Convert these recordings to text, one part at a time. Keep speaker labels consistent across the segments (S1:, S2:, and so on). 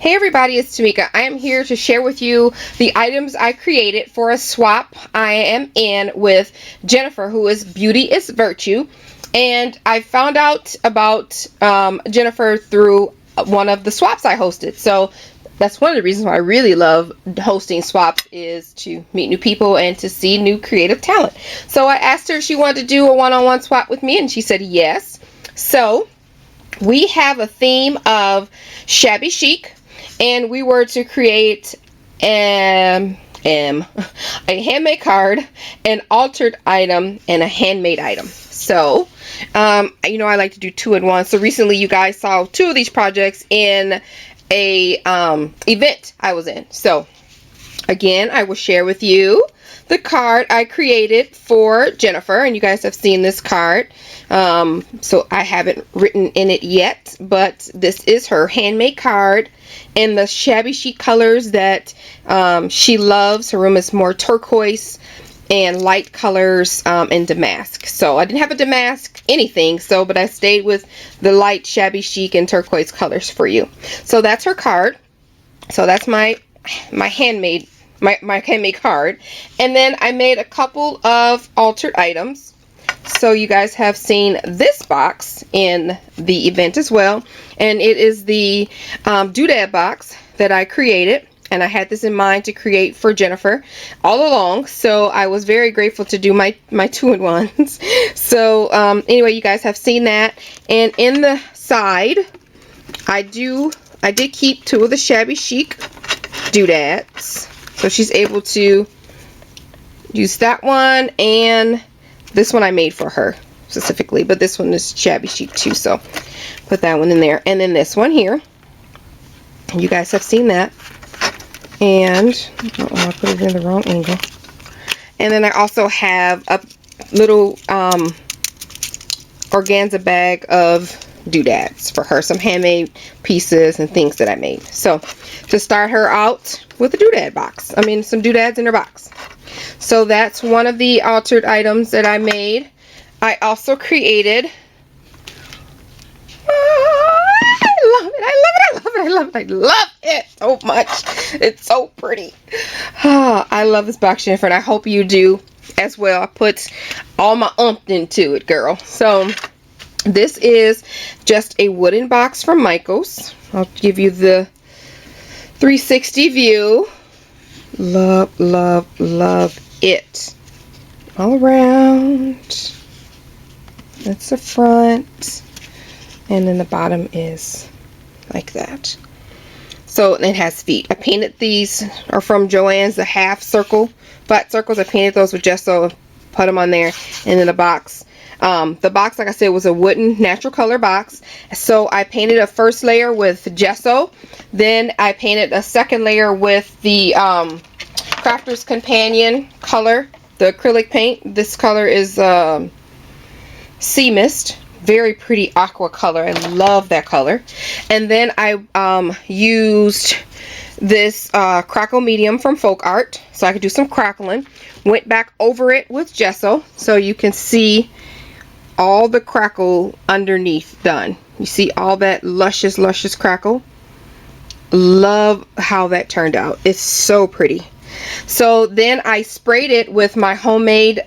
S1: Hey everybody, it's Tamika. I am here to share with you the items I created for a swap I am in with Jennifer, who is Beauty is Virtue. And I found out about Jennifer through one of the swaps I hosted. So that's one of the reasons why I really love hosting swaps, is to meet new people and to see new creative talent. So I asked her if she wanted to do a one-on-one swap with me, and she said yes. So we have a theme of Shabby Chic, and we were to create a handmade card, an altered item, and a handmade item. So I like to do two in one. So recently you guys saw two of these projects in a event I was in. So again, I will share with you the card I created for Jennifer, and you guys have seen this card. So I haven't written in it yet, but this is her handmade card in the Shabby Chic colors that she loves. Her room is more turquoise and light colors and damask. So I didn't have a damask anything, but I stayed with the light Shabby Chic and turquoise colors for you. So that's her card. So that's my handmade card. And then I made a couple of altered items. So you guys have seen this box in the event as well, and it is the doodad box that I created, and I had this in mind to create for Jennifer all along. So I was very grateful to do my two-in-ones. So anyway, you guys have seen that, and in the side I did keep two of the Shabby Chic doodads, so she's able to use that one, and this one I made for her specifically, but this one is Shabby Chic too, so put that one in there. And then this one here, you guys have seen that, and I put it in the wrong angle. And then I also have a little organza bag of doodads for her, some handmade pieces and things that I made. So to start her out with a doodad box, some doodads in her box. So that's one of the altered items that I made. I also created, I love it so much. It's so pretty. I love this box, Jennifer, and I hope you do as well. I put all my oomph into it, girl. So this is just a wooden box from Michaels. I'll give you the 360 view. Love, love, love it. All around. That's the front. And then the bottom is like that. So it has feet. I painted these are from Joann's, the half circle, flat circles. I painted those with gesso, put them on there, and then the box. The box, like I said, was a wooden natural color box. So I painted a first layer with gesso. Then I painted a second layer with the Crafter's Companion color, the acrylic paint. This color is Sea Mist. Very pretty aqua color. I love that color. And then I used this crackle medium from Folk Art, so I could do some crackling. Went back over it with gesso, so you can see all the crackle underneath done. You see all that luscious crackle. Love how that turned out. It's so pretty. So then I sprayed it with my homemade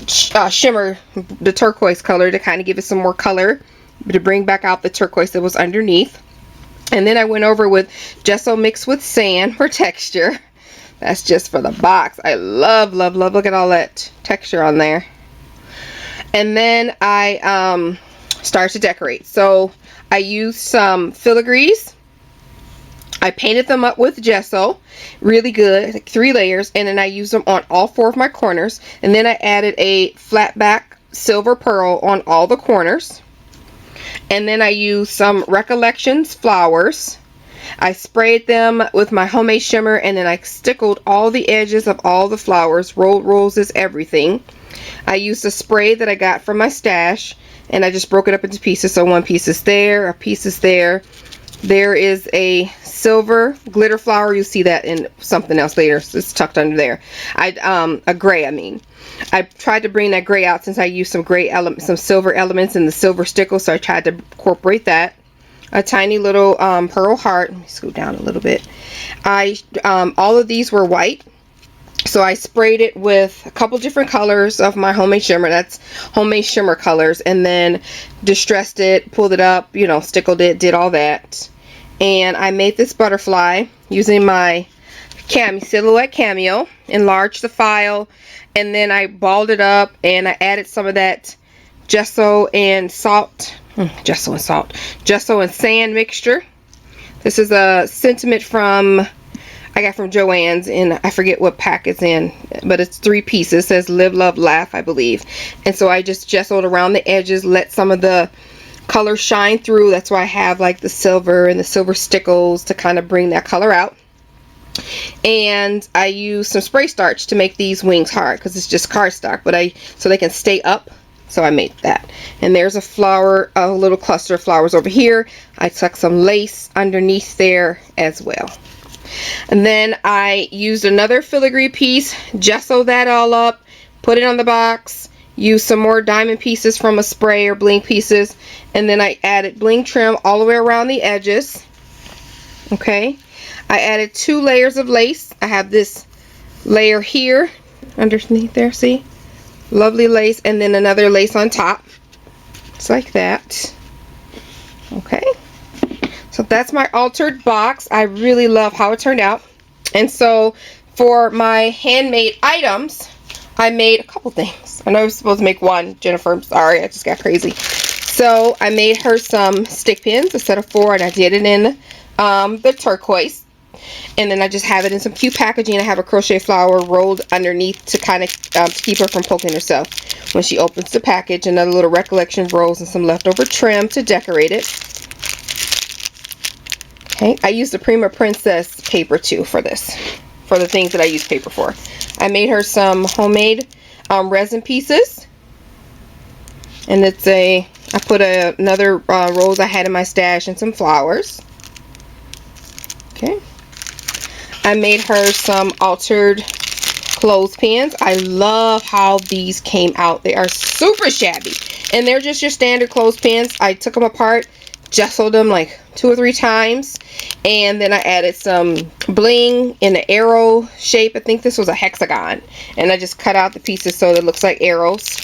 S1: shimmer, the turquoise color, to kind of give it some more color, to bring back out the turquoise that was underneath. And then I went over with gesso mixed with sand for texture. That's just for the box. I love, love, love. Look at all that texture on there. And then I started to decorate. So I used some filigrees. I painted them up with gesso, really good, like 3 layers, and then I used them on all 4 of my corners. And then I added a flat back silver pearl on all the corners. And then I used some Recollections flowers. I sprayed them with my homemade shimmer, and then I stickled all the edges of all the flowers, rolled roses, everything. I used a spray that I got from my stash, and I just broke it up into pieces. So one piece is there, a piece is there. There is a silver glitter flower. You'll see that in something else later. It's tucked under there. A gray, I tried to bring that gray out since I used some gray some silver elements in the silver stickle, so I tried to incorporate that. a tiny little pearl heart. Let me scoot down a little bit. All of these were white, so I sprayed it with a couple different colors of my homemade shimmer. That's homemade shimmer colors, and then distressed it, pulled it up, you know, stickled it, did all that. And I made this butterfly using my Silhouette Cameo, enlarged the file, and then I balled it up and I added some of that gesso and sand mixture. This is a sentiment I got from Joann's, and I forget what pack it's in, but it's 3 pieces. It says live, love, laugh, I believe. And so I just gessoed around the edges, let some of the color shine through. That's why I have like the silver and the silver stickles to kind of bring that color out. And I use some spray starch to make these wings hard, because it's just cardstock, but so they can stay up. So I made that. And there's a flower, a little cluster of flowers over here. I tucked some lace underneath there as well. And then I used another filigree piece, gessoed that all up, put it on the box, used some more diamond pieces from a spray or bling pieces, and then I added bling trim all the way around the edges. Okay, I added 2 layers of lace. I have this layer here underneath there, see? Lovely lace, and then another lace on top. It's like that. Okay. So that's my altered box. I really love how it turned out. And so for my handmade items, I made a couple things. I know I was supposed to make one, Jennifer. I'm sorry, I just got crazy. So I made her some stick pins, a set of 4, and I did it in the turquoise. And then I just have it in some cute packaging. I have a crochet flower rolled underneath to kind of to keep her from poking herself when she opens the package. Another little recollection rose and some leftover trim to decorate it. Okay, I used the Prima Princess paper too for this, for the things that I use paper for. I made her some homemade resin pieces, and I put another rose I had in my stash and some flowers. Okay, I made her some altered clothespins. I love how these came out. They are super shabby, and they're just your standard clothespins. I took them apart, gessoed them like 2 or 3 times, and then I added some bling in the arrow shape. I think this was a hexagon, and I just cut out the pieces so it looks like arrows.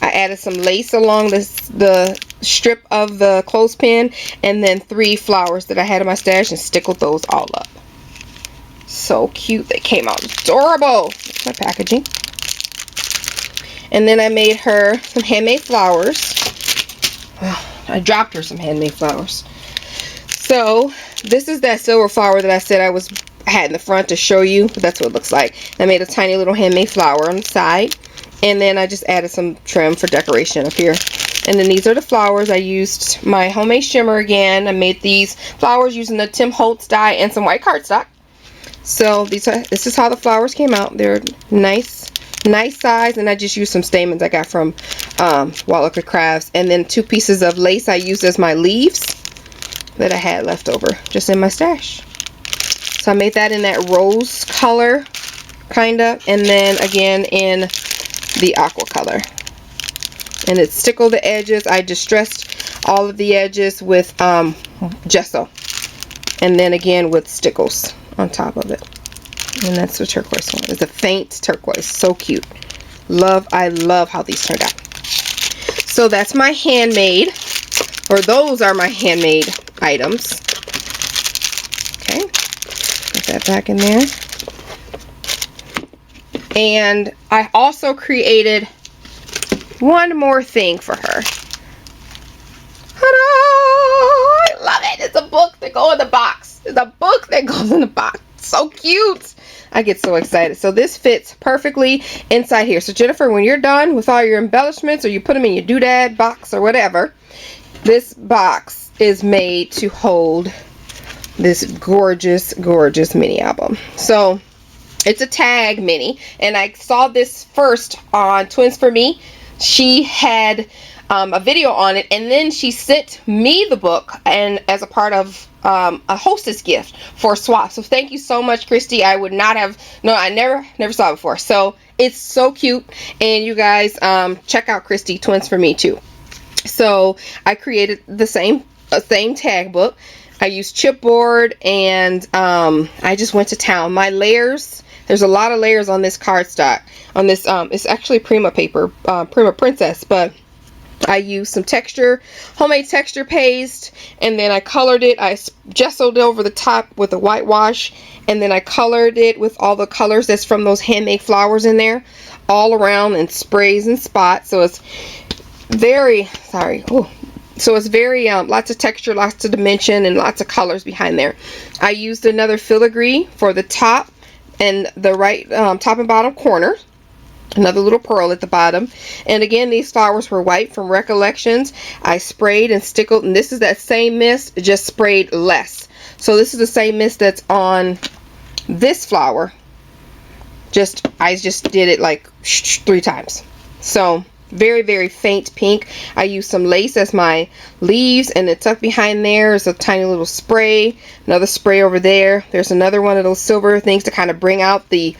S1: I added some lace along the strip of the clothespin, and then 3 flowers that I had in my stash, and stickled those all up. So cute. They came out adorable. That's my packaging. And then I made her some handmade flowers. I dropped her some handmade flowers. So this is that silver flower that I said I had in the front to show you, but that's what it looks like. I made a tiny little handmade flower on the side, and then I just added some trim for decoration up here. And then these are the flowers. I used my homemade shimmer again. I made these flowers using the Tim Holtz die and some white cardstock. So this is how the flowers came out. They're nice size, and I just used some stamens I got from Walker Crafts, and then 2 pieces of lace I used as my leaves that I had left over just in my stash. So I made that in that rose color kind of, and then again in the aqua color, and it stickled the edges. I distressed all of the edges with gesso, and then again with stickles on top of it. And that's the turquoise one. It's a faint turquoise. So cute. I love how these turned out. So that's my handmade, or those are my handmade items. Okay, put that back in there. And I also created one more thing for her. Ta-da! I love it. It's a book that goes in the box. It's a book that goes in the box. So cute. I get so excited. So this fits perfectly inside here. So Jennifer, when you're done with all your embellishments, or you put them in your doodad box or whatever, this box is made to hold this gorgeous, gorgeous mini album. So it's a tag mini, and I saw this first on Twins for Me. She had a video on it, and then she sent me the book, and as a part of a hostess gift for a swap. So thank you so much, Christy. I would not have, no, I never saw it before. So it's so cute, and you guys check out Christy Twins for Me too. So I created the same same tag book. I used chipboard, and I just went to town. My layers, there's a lot of layers on this cardstock. On this, it's actually Prima paper, Prima Princess, but I used some homemade texture paste, and then I colored it. I gessoed it over the top with a whitewash, and then I colored it with all the colors that's from those handmade flowers in there, all around in sprays and spots. So it's very, so it's very, lots of texture, lots of dimension, and lots of colors behind there. I used another filigree for the top and the right top and bottom corner. Another little pearl at the bottom. And again, these flowers were white from Recollections. I sprayed and stickled, and this is that same mist, just sprayed less. So this is the same mist that's on this flower. I just did it like 3 times. So very, very faint pink. I used some lace as my leaves, and it's tucked behind there is a tiny little spray. Another spray over there. There's another one of those silver things to kind of bring out the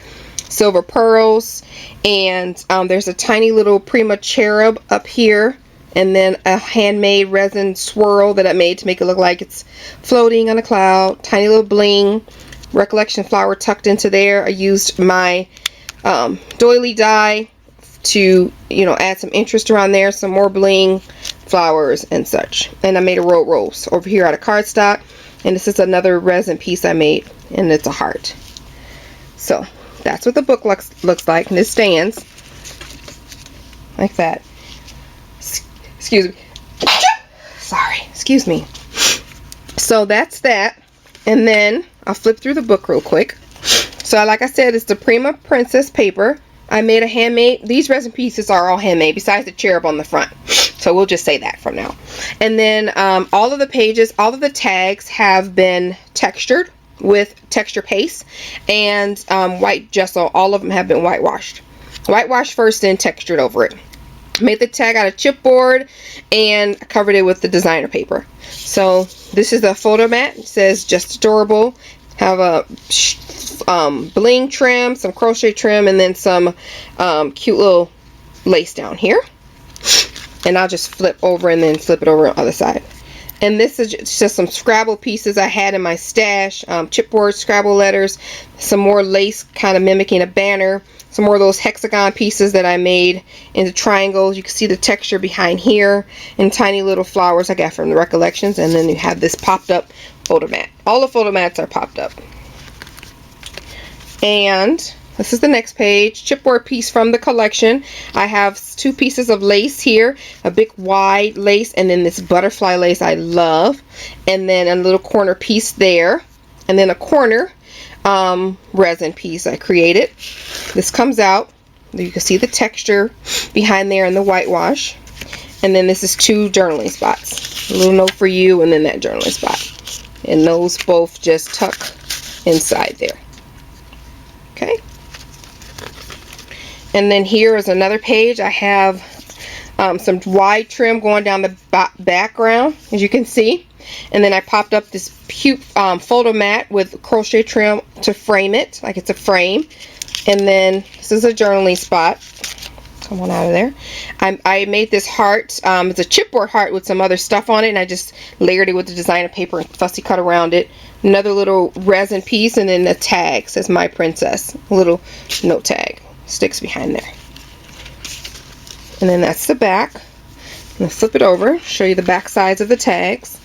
S1: silver pearls. And there's a tiny little Prima cherub up here, and then a handmade resin swirl that I made to make it look like it's floating on a cloud. Tiny little bling Recollection flower tucked into there. I used my doily die to, add some interest around there, some more bling, flowers, and such. And I made a rose over here out of cardstock, and this is another resin piece I made, and it's a heart. So that's what the book looks like, and it stands like that. Excuse me. Sorry, excuse me. So that's that, and then I'll flip through the book real quick. So like I said, it's the Prima Princess paper. I made a handmade. These resin pieces are all handmade besides the cherub on the front. So we'll just say that from now. And then all of the pages, all of the tags have been textured with texture paste and white gesso. All of them have been whitewashed. Whitewashed first, then textured over it. Made the tag out of chipboard and covered it with the designer paper. So this is the photo mat. It says just adorable. Have a bling trim, some crochet trim, and then some cute little lace down here. And I'll just flip over and then flip it over on the other side. And this is just some Scrabble pieces I had in my stash. Chipboard Scrabble letters, some more lace kind of mimicking a banner, some more of those hexagon pieces that I made into triangles. You can see the texture behind here, and tiny little flowers I got from the Recollections. And then you have this popped up photo mat. All the photo mats are popped up. And this is the next page, chipboard piece from the collection. I have 2 pieces of lace here, a big wide lace, and then this butterfly lace I love, and then a little corner piece there, and then a corner resin piece I created. This comes out, you can see the texture behind there in the whitewash, and then this is 2 journaling spots, a little note for you, and then that journaling spot, and those both just tuck inside there. Okay. And then here is another page. I have some wide trim going down the background, as you can see. And then I popped up this cute photo mat with crochet trim to frame it, like it's a frame. And then this is a journaling spot. Come on out of there. I made this heart. It's a chipboard heart with some other stuff on it, and I just layered it with the designer paper and fussy cut around it. Another little resin piece, and then the tag says My Princess. A little note tag sticks behind there. And then that's the back. I'm going to flip it over, show you the back sides of the tags.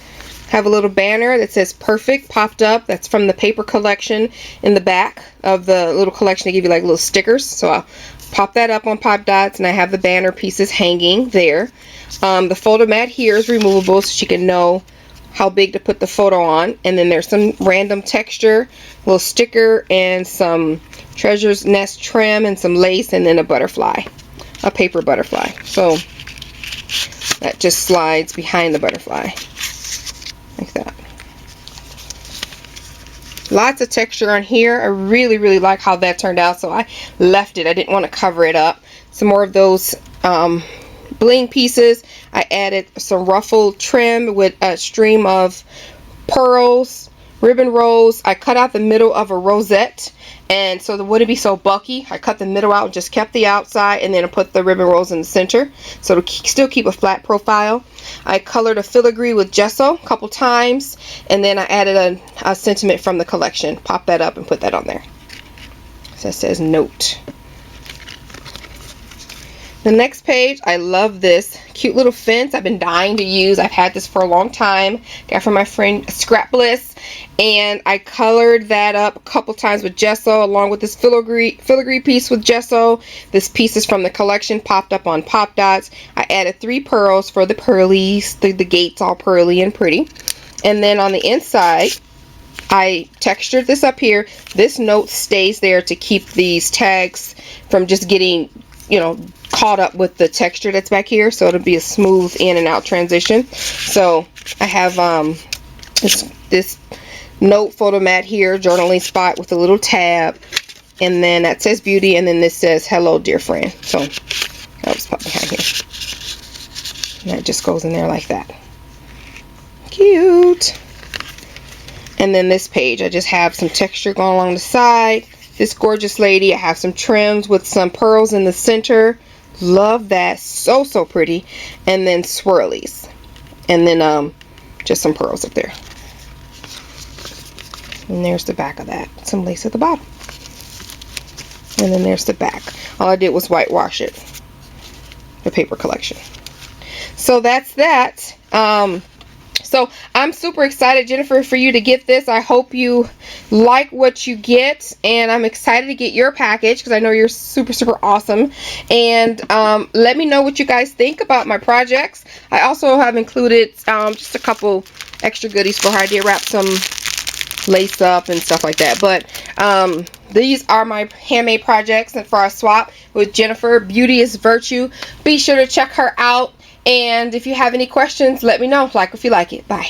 S1: Have a little banner that says Perfect popped up. That's from the paper collection in the back of the little collection. They give you like little stickers. So I'll pop that up on Pop Dots, and I have the banner pieces hanging there. The photo mat here is removable so you can know how big to put the photo on. And then there's some random texture, little sticker, and some Treasure's Nest trim, and some lace, and then a butterfly, a paper butterfly. So that just slides behind the butterfly like that. Lots of texture on here. I really like how that turned out, so I left it. I didn't want to cover it up. Some more of those bling pieces. I added some ruffled trim with a stream of pearls ribbon rolls. I cut out the middle of a rosette, and so it wouldn't be so bulky. I cut the middle out and just kept the outside, and then I put the ribbon rolls in the center, so to still keep a flat profile. I colored a filigree with gesso a couple times, and then I added a sentiment from the collection. Pop that up and put that on there. So it says note. The next page, I love this cute little fence. I've been dying to use. I've had this for a long time. Got from my friend Scrap Bliss, and I colored that up a couple times with gesso, along with this filigree piece with gesso. This piece is from the collection, popped up on pop dots. I added 3 pearls for the pearlies, the gates all pearly and pretty. And then on the inside, I textured this up here. This note stays there to keep these tags from just getting, you know, caught up with the texture that's back here, so it'll be a smooth in and out transition. So I have this note photo mat here, journaling spot with a little tab, and then that says beauty, and then this says hello dear friend. So that was put behind here, and that just goes in there like that. Cute. And then this page, I just have some texture going along the side. This gorgeous lady, I have some trims with some pearls in the center. Love that. So pretty. And then swirlies. And then just some pearls up there. And there's the back of that. Some lace at the bottom. And then there's the back. All I did was whitewash it. The paper collection. So that's that. So I'm super excited, Jennifer, for you to get this. I hope you like what you get, and I'm excited to get your package because I know you're super awesome. And let me know what you guys think about my projects. I also have included just a couple extra goodies for her. I did wrap some lace up and stuff like that. But these are my handmade projects and for our swap with Jennifer. Beauty is Virtue. Be sure to check her out. And if you have any questions, let me know. Like if you like it. Bye.